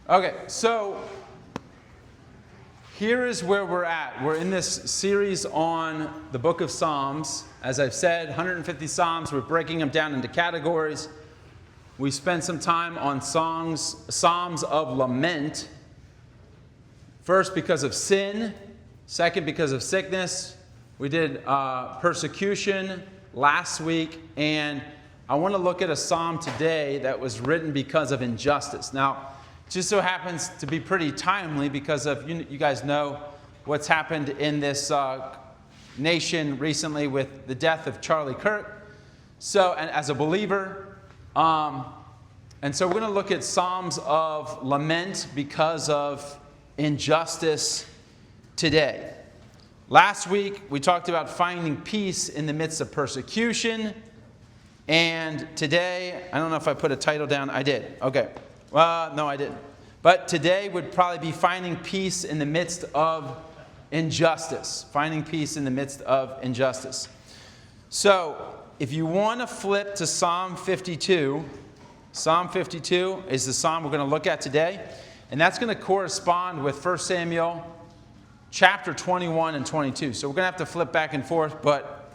Okay, so here is where we're at. We're in this series on the book of Psalms. As I've said, 150 Psalms. We're breaking them down into categories. We spent some time on Psalms of Lament. First, because of sin. Second, because of sickness. We did persecution last week. And I want to look at a psalm today that was written because of injustice. Now, it just so happens to be pretty timely because of, you guys know what's happened in this nation recently with the death of Charlie Kirk. So, and as a believer, and so we're going to look at Psalms of Lament because of injustice today. Last week, we talked about finding peace in the midst of persecution. And today, I don't know if I put a title down. I did. Okay. No, I didn't. But today would probably be finding peace in the midst of injustice. Finding peace in the midst of injustice. So, if you want to flip to Psalm 52, Psalm 52 is the psalm we're going to look at today. And that's going to correspond with 1 Samuel chapter 21 and 22. So we're going to have to flip back and forth, but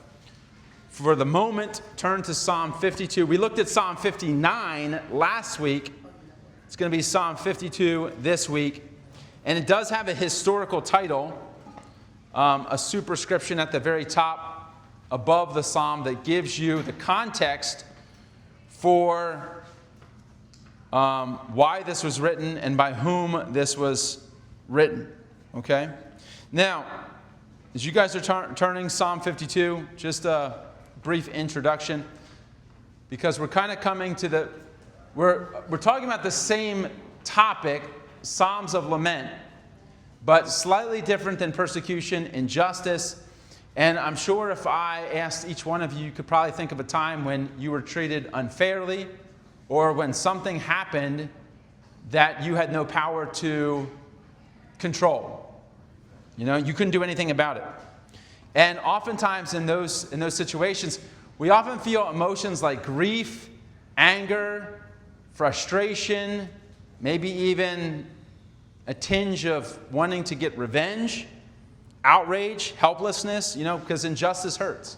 for the moment, turn to Psalm 52. We looked at Psalm 59 last week. It's going to be Psalm 52 this week. And it does have a historical title, a superscription at the very top above the psalm that gives you the context for why this was written and by whom this was written. Okay? Now, as you guys are turning Psalm 52, just a brief introduction, because we're kind of coming to we're talking about the same topic, Psalms of Lament, but slightly different than persecution, injustice. And I'm sure if I asked each one of you, you could probably think of a time when you were treated unfairly or when something happened that you had no power to control. You know, you couldn't do anything about it. And oftentimes in those situations, we often feel emotions like grief, anger, frustration, maybe even a tinge of wanting to get revenge, outrage, helplessness, because injustice hurts.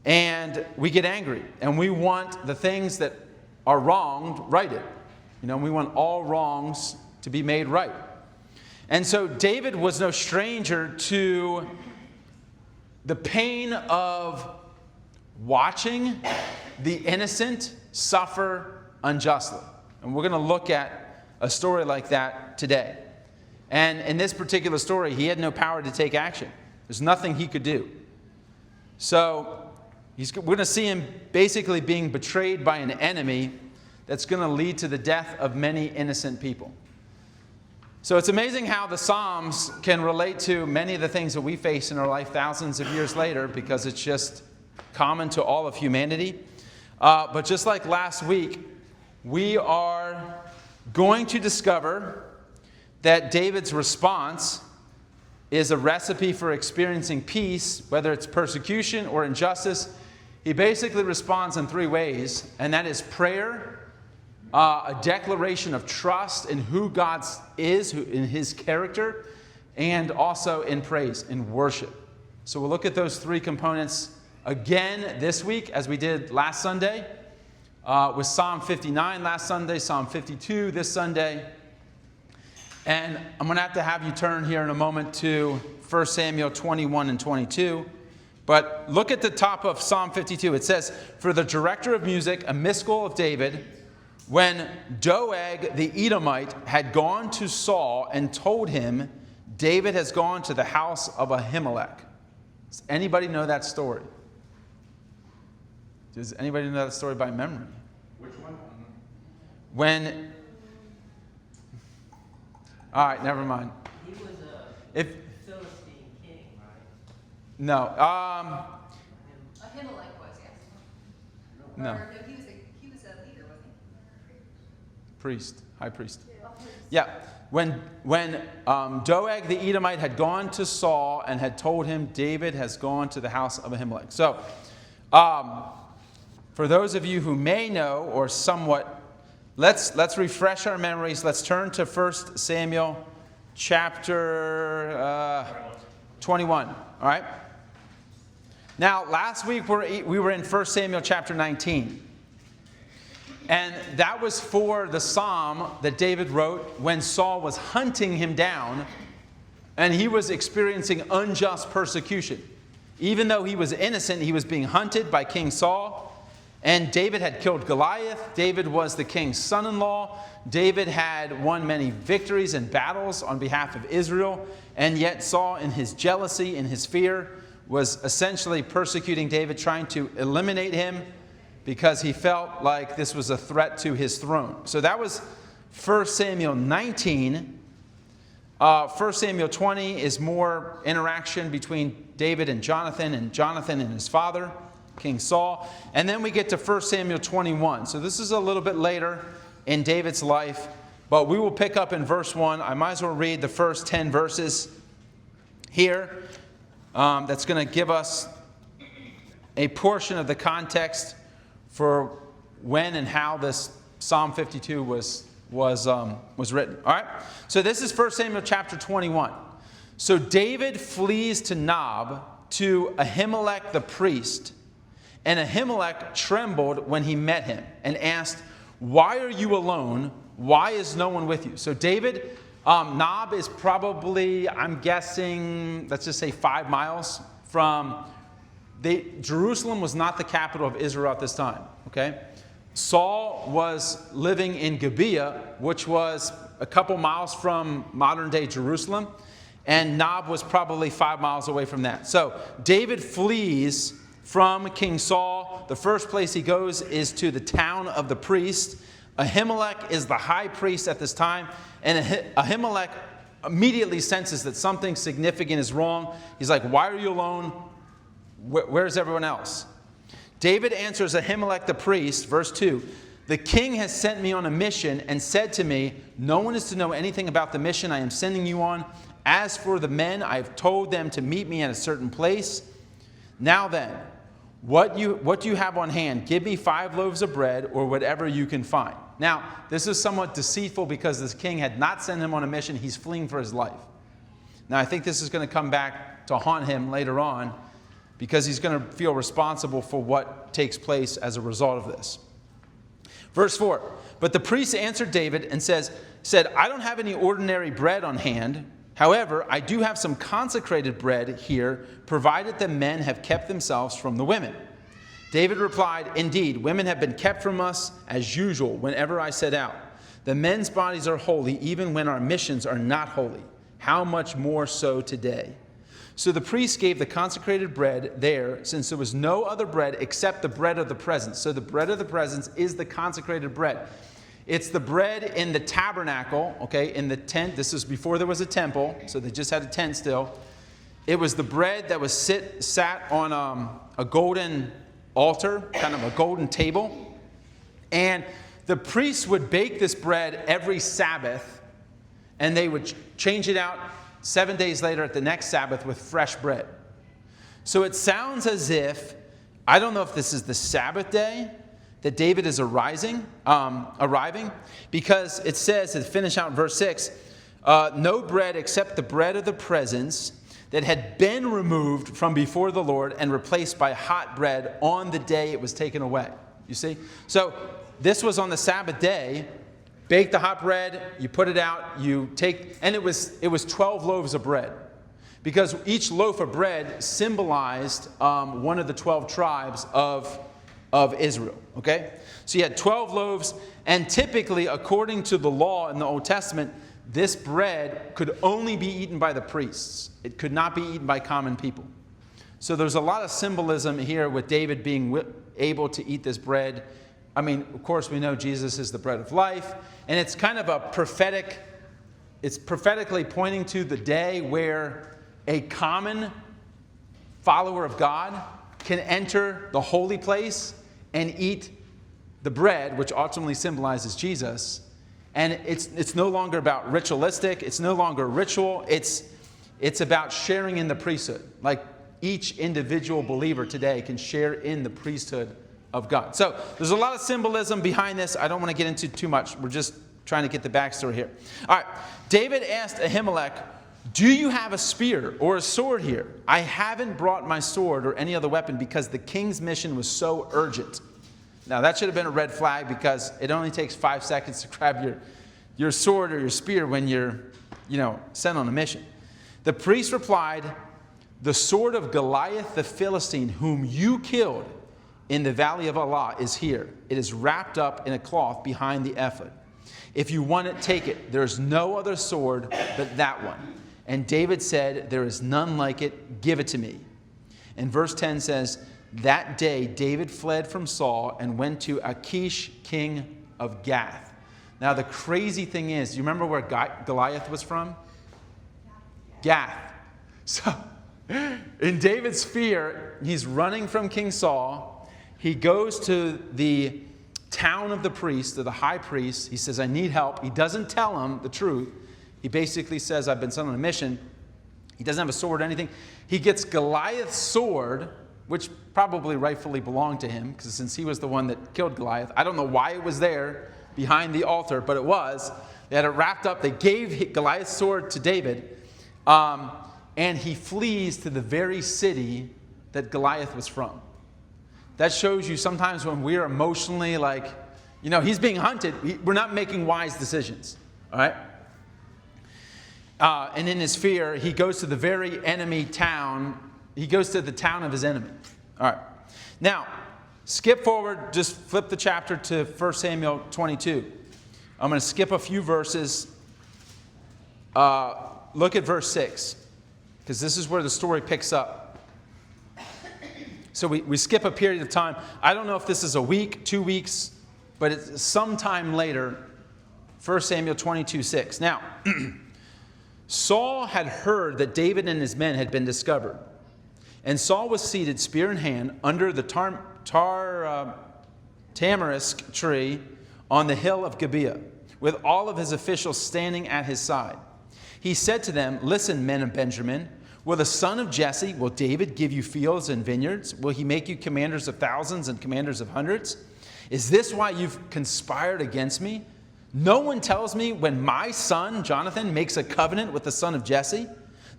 And we get angry, and we want the things that are wronged righted. We want all wrongs to be made right. And so David was no stranger to the pain of watching the innocent suffer unjustly. And we're going to look at a story like that today. And in this particular story, he had no power to take action. There's nothing he could do. So we're going to see him basically being betrayed by an enemy that's going to lead to the death of many innocent people. So it's amazing how the Psalms can relate to many of the things that we face in our life thousands of years later, because it's just common to all of humanity. But just like last week, we are going to discover that David's response is a recipe for experiencing peace, whether it's persecution or injustice. He basically responds in three ways, and that is prayer, a declaration of trust in who God is, in his character, and also in praise, in worship. So we'll look at those three components again this week, as we did last Sunday, with Psalm 59 last Sunday, Psalm 52 this Sunday. And I'm going to have you turn here in a moment to 1 Samuel 21 and 22. But look at the top of Psalm 52. It says, "For the director of music, a miscall of David, when Doeg the Edomite had gone to Saul and told him, David has gone to the house of Ahimelech." Does anybody know that story? Does anybody know that story by memory? Which one? All right, never mind. He was a Philistine king, right? No. Ahimelech was, yes. No. Or, he was a leader, wasn't he? Priest, high priest. Yeah. When Doeg the Edomite had gone to Saul and had told him, David has gone to the house of Ahimelech. So, for those of you who may know or somewhat let's refresh our memories. Let's turn to 1 Samuel chapter 21. All right? Now, last week we were in 1 Samuel chapter 19. And that was for the psalm that David wrote when Saul was hunting him down and he was experiencing unjust persecution. Even though he was innocent, he was being hunted by King Saul. And David had killed Goliath. David was the king's son-in-law. David had won many victories and battles on behalf of Israel. And yet Saul, in his jealousy, in his fear, was essentially persecuting David, trying to eliminate him because he felt like this was a threat to his throne. So that was 1 Samuel 19. 1 Samuel 20 is more interaction between David and Jonathan and his father, King Saul. And then we get to 1 Samuel 21. So this is a little bit later in David's life, but we will pick up in verse 1. I might as well read the first 10 verses here. That's going to give us a portion of the context for when and how this Psalm 52 was written. All right? So this is 1 Samuel chapter 21. So David flees to Nob to Ahimelech the priest. And Ahimelech trembled when he met him and asked, "Why are you alone? Why is no one with you?" So David, Nob is probably, I'm guessing, let's just say 5 miles from... Jerusalem was not the capital of Israel at this time. Okay? Saul was living in Gibeah, which was a couple miles from modern-day Jerusalem. And Nob was probably 5 miles away from that. So David flees from King Saul. The first place he goes is to the town of the priest. Ahimelech is the high priest at this time. And Ahimelech immediately senses that something significant is wrong. He's like, "Why are you alone? Where's everyone else?" David answers Ahimelech the priest, verse 2, "The king has sent me on a mission and said to me, 'No one is to know anything about the mission I am sending you on. As for the men, I have told them to meet me at a certain place. Now then, what do you have on hand? Give me 5 loaves of bread or whatever you can find.'" Now, this is somewhat deceitful because this king had not sent him on a mission. He's fleeing for his life. Now, I think this is going to come back to haunt him later on because he's going to feel responsible for what takes place as a result of this. Verse 4, "But the priest answered David and said, 'I don't have any ordinary bread on hand. However, I do have some consecrated bread here, provided the men have kept themselves from the women.' David replied, 'Indeed, women have been kept from us as usual whenever I set out. The men's bodies are holy even when our missions are not holy. How much more so today?' So the priest gave the consecrated bread there, since there was no other bread except the bread of the presence." So the bread of the presence is the consecrated bread. It's the bread in the tabernacle, okay, in the tent. This is before there was a temple, so they just had a tent still. It was the bread that was sat on a golden altar, kind of a golden table. And the priests would bake this bread every Sabbath, and they would change it out 7 days later at the next Sabbath with fresh bread. So it sounds as if, I don't know if this is the Sabbath day that David is arriving, because it says, to finish out in verse 6, "No bread except the bread of the presence that had been removed from before the Lord and replaced by hot bread on the day it was taken away." You see? So this was on the Sabbath day. Bake the hot bread, you put it out, you take, and it was 12 loaves of bread. Because each loaf of bread symbolized one of the 12 tribes of Israel. Okay? So you had 12 loaves, and typically, according to the law in the Old Testament, this bread could only be eaten by the priests. It could not be eaten by common people. So there's a lot of symbolism here with David being able to eat this bread. I mean, of course, we know Jesus is the bread of life, and it's kind of a prophetic, it's prophetically pointing to the day where a common follower of God can enter the holy place and eat the bread, which ultimately symbolizes Jesus. And it's no longer about ritualistic, it's no longer ritual, it's about sharing in the priesthood. Like each individual believer today can share in the priesthood of God. So there's a lot of symbolism behind this. I don't want to get into too much. We're just trying to get the backstory here. All right. David asked Ahimelech, do you have a spear or a sword here? I haven't brought my sword or any other weapon because the king's mission was so urgent. Now, that should have been a red flag because it only takes 5 seconds to grab your sword or your spear when you're, sent on a mission. The priest replied, the sword of Goliath the Philistine, whom you killed in the valley of Allah, is here. It is wrapped up in a cloth behind the ephod. If you want it, take it. There is no other sword but that one. And David said, there is none like it. Give it to me. And verse 10 says, that day David fled from Saul and went to Achish, king of Gath. Now the crazy thing is, you remember where Goliath was from? Gath. So in David's fear, he's running from King Saul. He goes to the town of the priest, to the high priest. He says, I need help. He doesn't tell him the truth. He basically says, I've been sent on a mission. He doesn't have a sword or anything. He gets Goliath's sword, which probably rightfully belonged to him, because since he was the one that killed Goliath. I don't know why it was there behind the altar, but it was. They had it wrapped up. They gave Goliath's sword to David, and he flees to the very city that Goliath was from. That shows you sometimes when we're emotionally he's being hunted, we're not making wise decisions, all right? And in his fear, he goes to the very enemy town. He goes to the town of his enemy. All right. Now, skip forward, just flip the chapter to 1 Samuel 22. I'm going to skip a few verses. Look at verse 6, because this is where the story picks up. So we skip a period of time. I don't know if this is a week, 2 weeks, but it's sometime later. 1 Samuel 22:6. Now, Saul had heard that David and his men had been discovered. And Saul was seated, spear in hand, under the tamarisk tree on the hill of Gibeah, with all of his officials standing at his side. He said to them, listen, men of Benjamin, will the son of Jesse, will David give you fields and vineyards? Will he make you commanders of thousands and commanders of hundreds? Is this why you've conspired against me? No one tells me when my son, Jonathan, makes a covenant with the son of Jesse.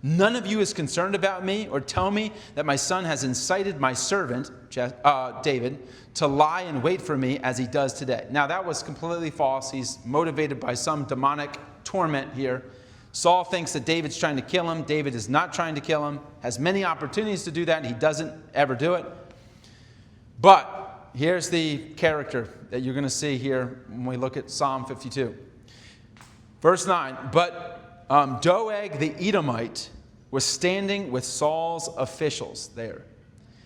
None of you is concerned about me or tell me that my son has incited my servant, David, to lie and wait for me as he does today. Now, that was completely false. He's motivated by some demonic torment here. Saul thinks that David's trying to kill him. David is not trying to kill him. Has many opportunities to do that, and he doesn't ever do it. But here's the character that you're going to see here when we look at Psalm 52. Verse 9, but Doeg the Edomite was standing with Saul's officials there.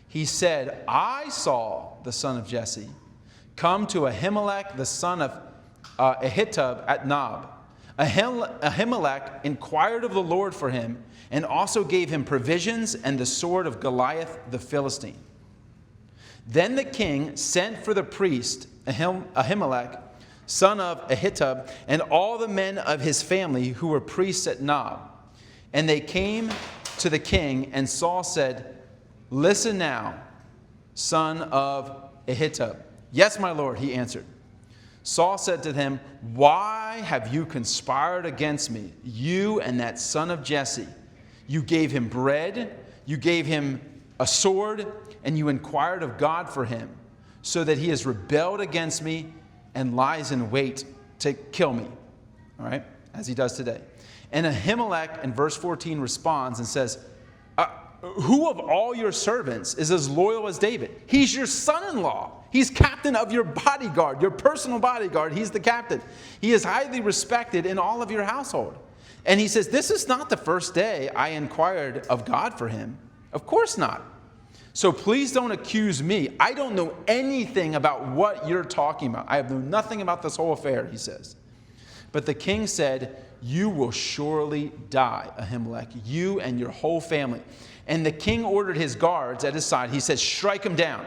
He said, I saw the son of Jesse come to Ahimelech, the son of Ahitub at Nob. Ahimelech inquired of the Lord for him and also gave him provisions and the sword of Goliath the Philistine. Then the king sent for the priest Ahimelech, son of Ahitub, and all the men of his family who were priests at Nob. And they came to the king, and Saul said, listen now, son of Ahitub. Yes, my lord, he answered. Saul said to them, why have you conspired against me, you and that son of Jesse? You gave him bread, you gave him a sword, and you inquired of God for him, so that he has rebelled against me and lies in wait to kill me. All right, as he does today. And Ahimelech in verse 14 responds and says, who of all your servants is as loyal as David? He's your son-in-law. He's captain of your bodyguard, your personal bodyguard. He's the captain. He is highly respected in all of your household. And he says, this is not the first day I inquired of God for him. Of course not. So please don't accuse me. I don't know anything about what you're talking about. I have known nothing about this whole affair, he says. But the king said, you will surely die, Ahimelech, you and your whole family. And the king ordered his guards at his side. He said, strike him down.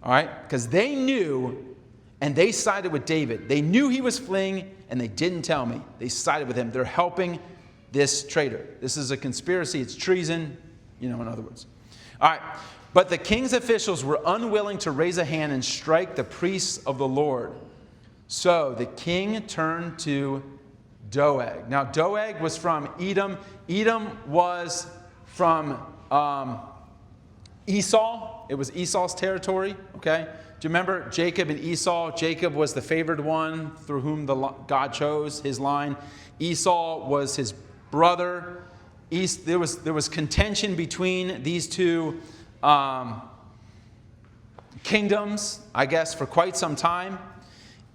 All right? Because they knew, and they sided with David. They knew he was fleeing, and they didn't tell me. They sided with him. They're helping this traitor. This is a conspiracy. It's treason, in other words. All right. But the king's officials were unwilling to raise a hand and strike the priests of the Lord. So the king turned to Doeg. Now, Doeg was from Edom. Edom was from Esau. It was Esau's territory, okay? Do you remember Jacob and Esau? Jacob was the favored one through whom God chose his line. Esau was his brother. There was contention between these two kingdoms, I guess, for quite some time.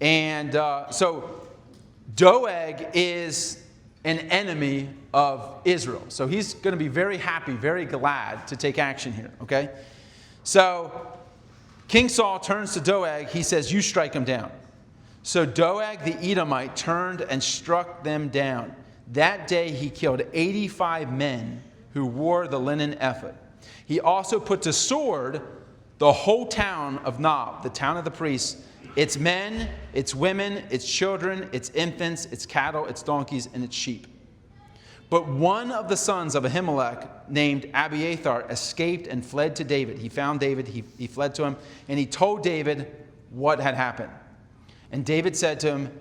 And so Doeg is an enemy of Israel. So he's going to be very happy, very glad to take action here, okay? So King Saul turns to Doeg. He says, you strike him down. So Doeg the Edomite turned and struck them down. That day he killed 85 men who wore the linen ephod. He also put to sword the whole town of Nob, the town of the priests, its men, its women, its children, its infants, its cattle, its donkeys, and its sheep. But one of the sons of Ahimelech, named Abiathar, escaped and fled to David. He found David, he fled to him, and he told David what had happened. And David said to him,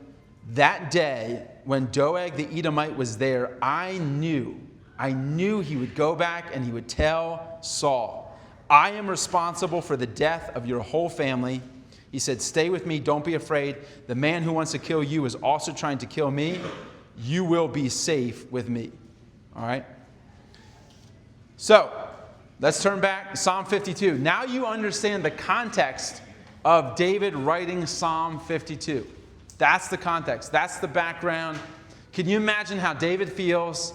that day when Doeg the Edomite was there, I knew he would go back and he would tell Saul, I am responsible for the death of your whole family. He said, stay with me, don't be afraid. The man who wants to kill you is also trying to kill me. You will be safe with me. All right? So, let's turn back to Psalm 52. Now you understand the context of David writing Psalm 52. That's the context. That's the background. Can you imagine how David feels?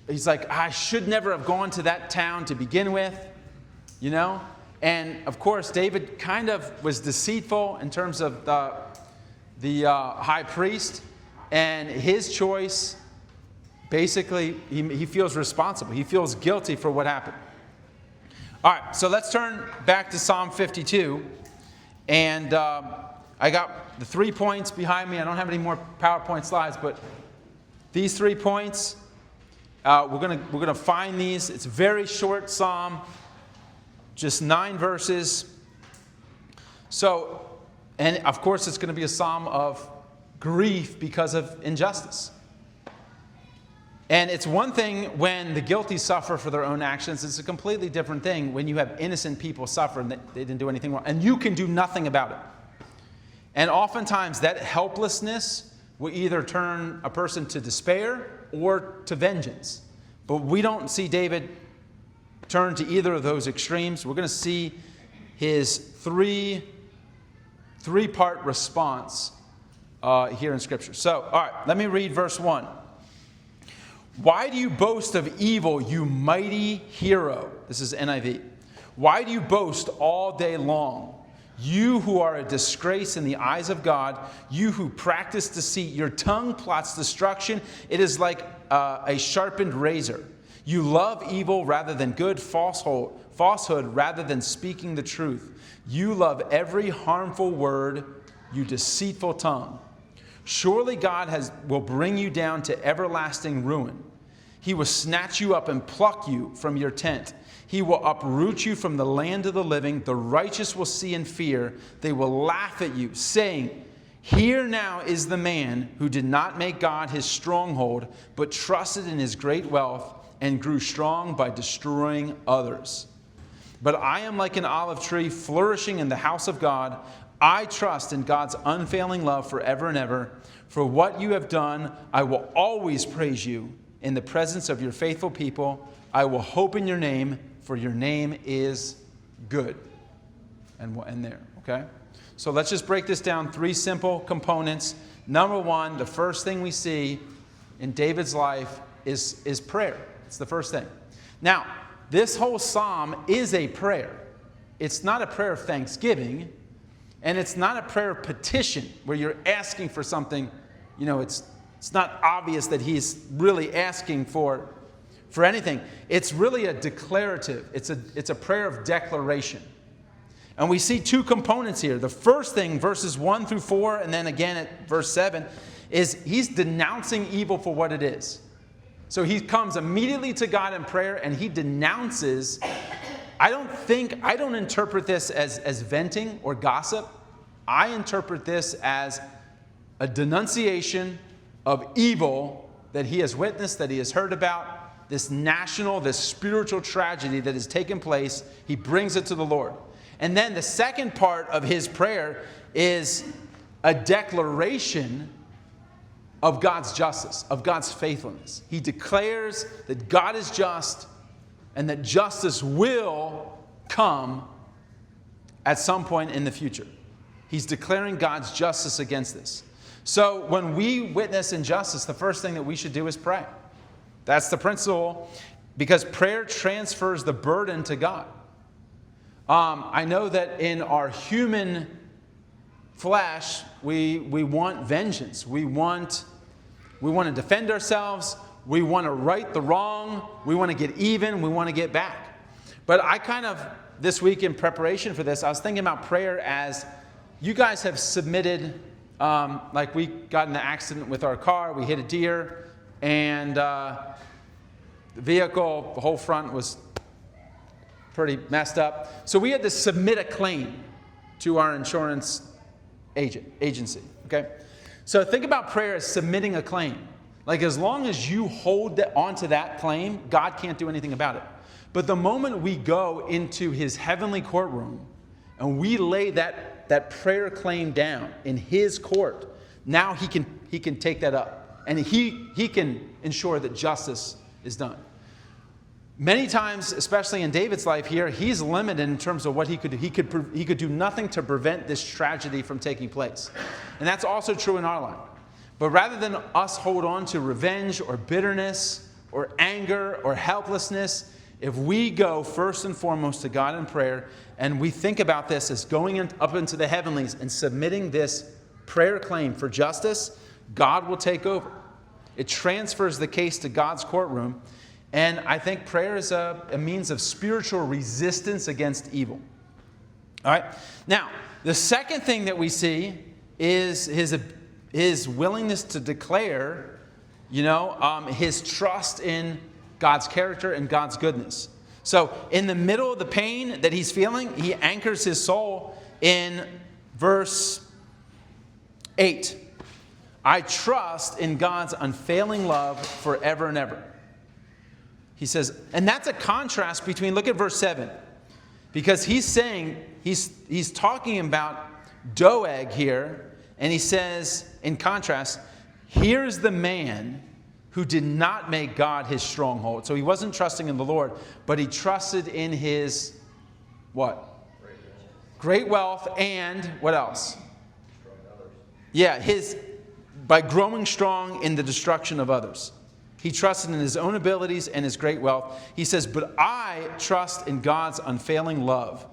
He's like, I should never have gone to that town to begin with, you know? And, of course, David kind of was deceitful in terms of the high priest. And his choice, basically, he feels responsible. He feels guilty for what happened. All right, so let's turn back to Psalm 52. And I got the 3 points behind me. I don't have any more PowerPoint slides, but these 3 points, we're gonna find these. It's a very short psalm, just 9 verses. So, and of course, it's going to be a psalm of grief because of injustice. And it's one thing when the guilty suffer for their own actions. It's a completely different thing when you have innocent people suffer and they didn't do anything wrong. And you can do nothing about it. And oftentimes that helplessness will either turn a person to despair or to vengeance. But we don't see David turn to either of those extremes. We're going to see his three-part response here in Scripture. So, all right, let me read verse 1. Why do you boast of evil, you mighty hero? This is NIV. Why do you boast all day long? You who are a disgrace in the eyes of God, you who practice deceit, your tongue plots destruction. It is like a sharpened razor. You love evil rather than good, falsehood rather than speaking the truth. You love every harmful word, you deceitful tongue. Surely God will bring you down to everlasting ruin. He will snatch you up and pluck you from your tent. He will uproot you from the land of the living. The righteous will see and fear. They will laugh at you, saying, here now is the man who did not make God his stronghold, but trusted in his great wealth and grew strong by destroying others. But I am like an olive tree flourishing in the house of God. I trust in God's unfailing love forever and ever. For what you have done, I will always praise you in the presence of your faithful people. I will hope in your name, for your name is good. And we'll end there, okay? So let's just break this down. 3 simple components. Number 1, the first thing we see in David's life is prayer. It's the first thing. Now, this whole psalm is a prayer. It's not a prayer of thanksgiving. And it's not a prayer of petition where you're asking for something. You know, it's not obvious that he's really asking for anything. It's really a declarative. It's a prayer of declaration. And we see 2 components here. The first thing, verses 1 through 4, and then again at verse 7, is he's denouncing evil for what it is. So he comes immediately to God in prayer and he denounces I don't interpret this as venting or gossip. I interpret this as a denunciation of evil that he has witnessed, that he has heard about, this national, this spiritual tragedy that has taken place. He brings it to the Lord. And then the second part of his prayer is a declaration of God's justice, of God's faithfulness. He declares that God is just and that justice will come at some point in the future. He's declaring God's justice against this. So when we witness injustice, the first thing that we should do is pray. That's the principle, because prayer transfers the burden to God. I know that in our human flesh, we want vengeance. We want to defend ourselves. We want to right the wrong. We want to get even. We want to get back. But this week in preparation for this, I was thinking about prayer as you guys have submitted, like we got in an accident with our car. We hit a deer, and the vehicle, the whole front was pretty messed up. So we had to submit a claim to our insurance agency. Okay? So think about prayer as submitting a claim. Like, as long as you hold onto that claim, God can't do anything about it. But the moment we go into his heavenly courtroom and we lay that prayer claim down in his court, now he can take that up. And he can ensure that justice is done. Many times, especially in David's life here, he's limited in terms of what he could do. He could do nothing to prevent this tragedy from taking place. And that's also true in our life. But rather than us hold on to revenge or bitterness or anger or helplessness, if we go first and foremost to God in prayer and we think about this as going up into the heavenlies and submitting this prayer claim for justice, God will take over. It transfers the case to God's courtroom. And I think prayer is a means of spiritual resistance against evil. All right? Now, the second thing that we see is his willingness to declare, his trust in God's character and God's goodness. So in the middle of the pain that he's feeling, he anchors his soul in verse 8. I trust in God's unfailing love forever and ever. He says, and that's a contrast between, look at verse 7. Because he's saying, he's talking about Doeg here, and he says, in contrast, here's the man who did not make God his stronghold. So he wasn't trusting in the Lord, but he trusted in his, what? Great wealth and what else? Yeah, by growing strong in the destruction of others. He trusted in his own abilities and his great wealth. He says, but I trust in God's unfailing love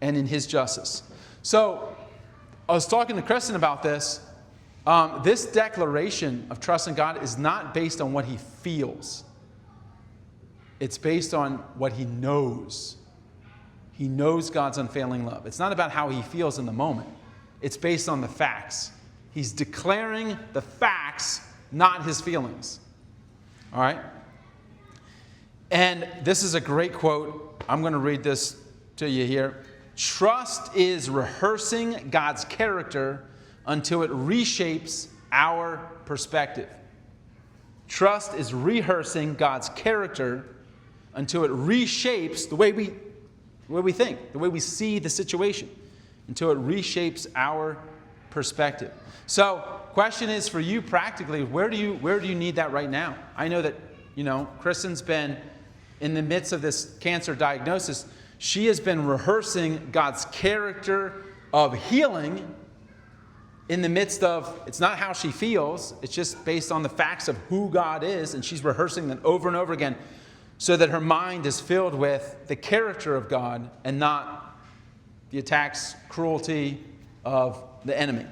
and in his justice. So I was talking to Kristen about this. This declaration of trust in God is not based on what he feels. It's based on what he knows. He knows God's unfailing love. It's not about how he feels in the moment. It's based on the facts. He's declaring the facts, not his feelings. All right? And this is a great quote. I'm going to read this to you here. Trust is rehearsing God's character until it reshapes our perspective. Trust is rehearsing God's character until it reshapes the way we think, the way we see the situation, until it reshapes our perspective. So, question is for you practically, where do you need that right now? I know that, Kristen's been in the midst of this cancer diagnosis. She has been rehearsing God's character of healing in the midst of, it's not how she feels, it's just based on the facts of who God is, and she's rehearsing them over and over again so that her mind is filled with the character of God and not the attacks, cruelty of the enemy.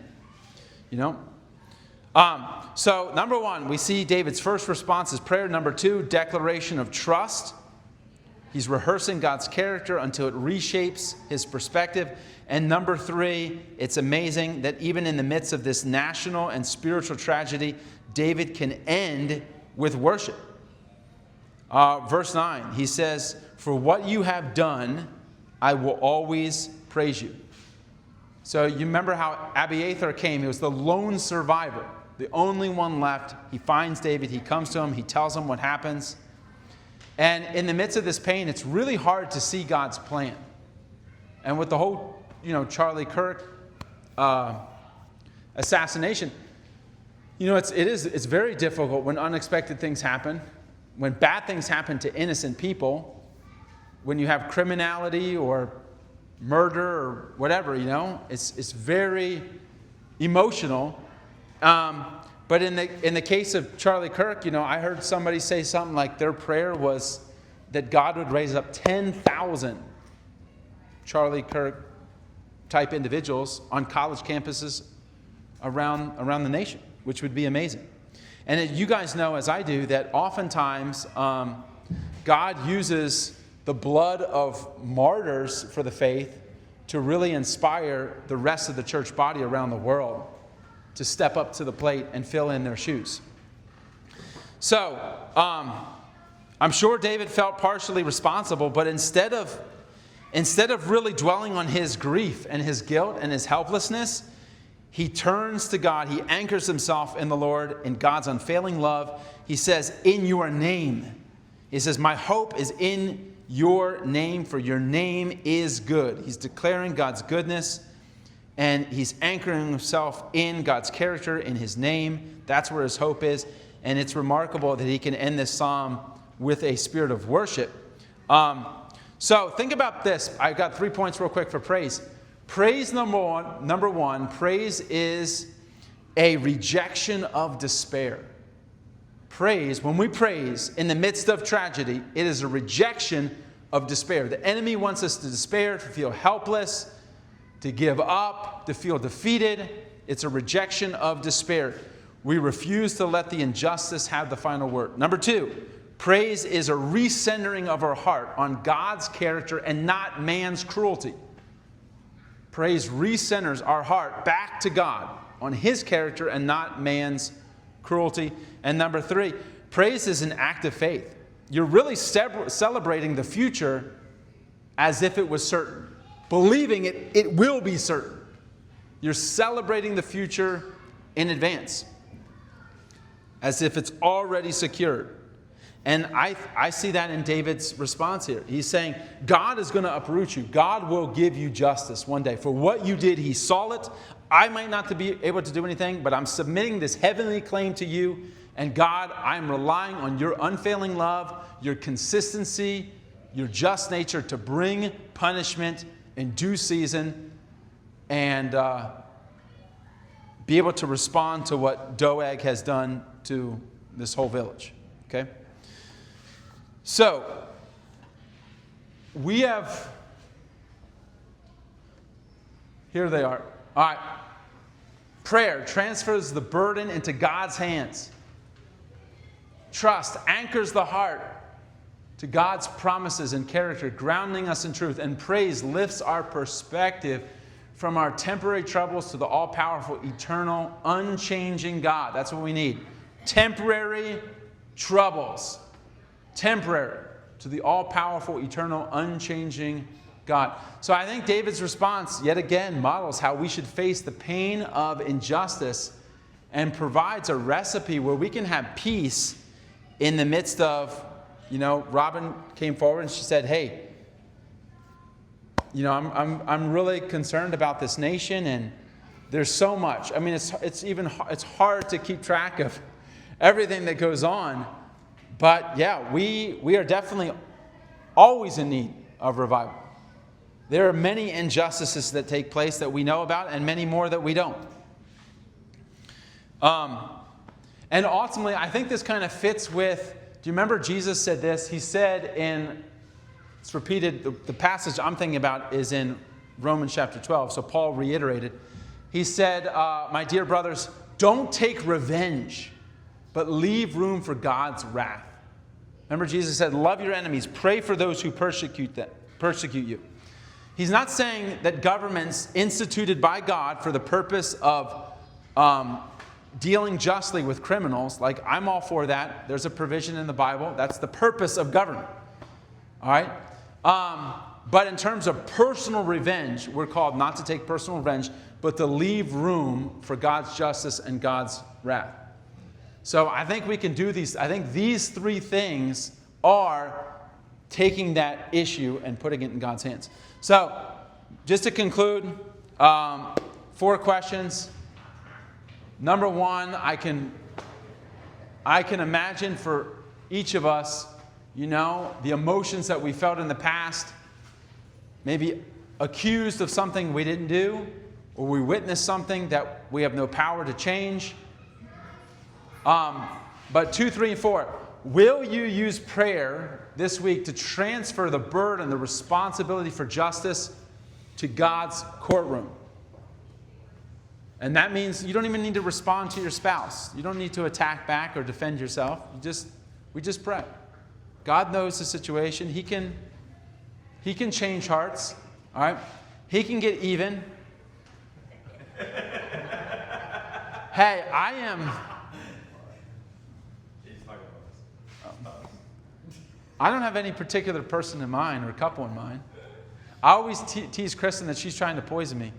So number one, we see David's first response is prayer. Number two, declaration of trust. He's rehearsing God's character until it reshapes his perspective. And number three, it's amazing that even in the midst of this national and spiritual tragedy, David can end with worship. Verse 9, he says, "For what you have done, I will always praise you." So you remember how Abiathar came. He was the lone survivor, the only one left. He finds David. He comes to him. He tells him what happens. And in the midst of this pain, it's really hard to see God's plan. And with the whole, Charlie Kirk assassination, it's very difficult when unexpected things happen, when bad things happen to innocent people, when you have criminality or murder or whatever, it's very emotional. But in the case of Charlie Kirk, I heard somebody say something like their prayer was that God would raise up 10,000 Charlie Kirk type individuals on college campuses around the nation, which would be amazing. And you guys know, as I do, that oftentimes God uses the blood of martyrs for the faith to really inspire the rest of the church body around the world to step up to the plate and fill in their shoes. So, I'm sure David felt partially responsible, but instead of really dwelling on his grief and his guilt and his helplessness, he turns to God. He anchors himself in the Lord, in God's unfailing love. He says, "In your name." He says, "My hope is in your name, for your name is good." He's declaring God's goodness, and he's anchoring himself in God's character, in his name. That's where his hope is. And it's remarkable that he can end this psalm with a spirit of worship. So think about this. I've got 3 points real quick for praise. Praise number one, praise is a rejection of despair. Praise, when we praise in the midst of tragedy, it is a rejection of despair. The enemy wants us to despair, to feel helpless, to give up, to feel defeated. It's a rejection of despair. We refuse to let the injustice have the final word. Number 2, praise is a recentering of our heart on God's character and not man's cruelty. Praise recenters our heart back to God on his character and not man's cruelty. And number 3, praise is an act of faith. You're really celebrating the future as if it was certain, believing it will be certain. You're celebrating the future in advance, as if it's already secured. And I see that in David's response here. He's saying, God is going to uproot you. God will give you justice one day. For what you did, he saw it. I might not be able to do anything, but I'm submitting this heavenly claim to you. And God, I'm relying on your unfailing love, your consistency, your just nature to bring punishment in due season and be able to respond to what Doeg has done to this whole village. Okay? So, we have, here they are. All right. Prayer transfers the burden into God's hands. Trust anchors the heart to God's promises and character, grounding us in truth. And praise lifts our perspective from our temporary troubles to the all-powerful, eternal, unchanging God. That's what we need. Temporary troubles. Temporary to the all-powerful, eternal, unchanging God. So I think David's response, yet again, models how we should face the pain of injustice and provides a recipe where we can have peace in the midst of, Robin came forward and she said, hey, I'm really concerned about this nation, and there's so much. I mean, it's hard to keep track of everything that goes on. But yeah, we are definitely always in need of revival. There are many injustices that take place that we know about, and many more that we don't. And ultimately, I think this kind of fits with, do you remember Jesus said this? He said it's repeated, the passage I'm thinking about is in Romans chapter 12. So Paul reiterated. He said, my dear brothers, don't take revenge, but leave room for God's wrath. Remember, Jesus said, love your enemies, pray for those who persecute you. He's not saying that governments instituted by God for the purpose of dealing justly with criminals, like I'm all for that. There's a provision in the Bible. That's the purpose of government. All right? But in terms of personal revenge, we're called not to take personal revenge, but to leave room for God's justice and God's wrath. So I think we can do these. I think these three things are taking that issue and putting it in God's hands. So just to conclude, 4 questions. Number 1, I can imagine for each of us, the emotions that we felt in the past, maybe accused of something we didn't do, or we witnessed something that we have no power to change. But 2, 3, and 4, will you use prayer this week to transfer the burden, the responsibility for justice to God's courtroom? And that means you don't even need to respond to your spouse. You don't need to attack back or defend yourself. We just pray. God knows the situation. He can change hearts. All right? He can get even. Hey, I don't have any particular person in mind or couple in mind. I always tease Kristen that she's trying to poison me.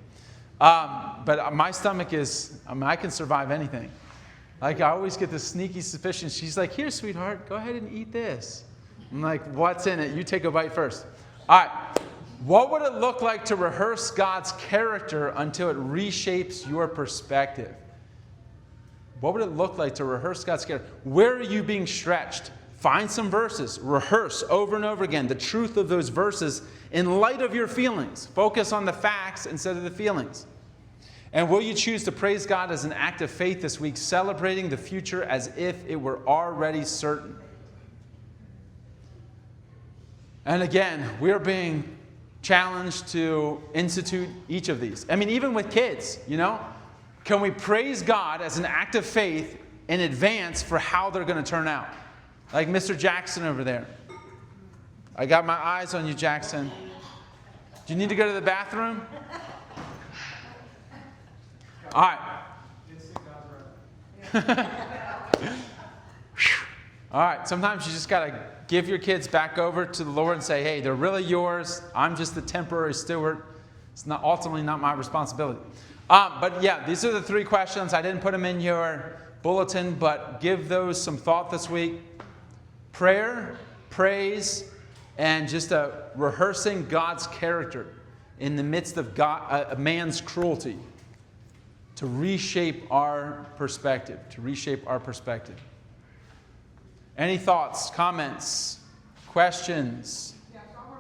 But my stomach I can survive anything. Like, I always get this sneaky suspicion. She's like, here, sweetheart, go ahead and eat this. I'm like, what's in it? You take a bite first. All right. What would it look like to rehearse God's character until it reshapes your perspective? What would it look like to rehearse God's character? Where are you being stretched? Find some verses. Rehearse over and over again the truth of those verses in light of your feelings. Focus on the facts instead of the feelings. And will you choose to praise God as an act of faith this week, celebrating the future as if it were already certain? And again, we're being challenged to institute each of these. I mean, even with kids, can we praise God as an act of faith in advance for how they're going to turn out? Like Mr. Jackson over there. I got my eyes on you, Jackson. Do you need to go to the bathroom? All right. All right. Sometimes you just got to give your kids back over to the Lord and say, hey, they're really yours. I'm just the temporary steward. It's ultimately not my responsibility. But yeah, these are the 3 questions. I didn't put them in your bulletin, but give those some thought this week. Prayer, praise, and just rehearsing God's character in the midst of man's cruelty to reshape our perspective. Any thoughts, comments, questions?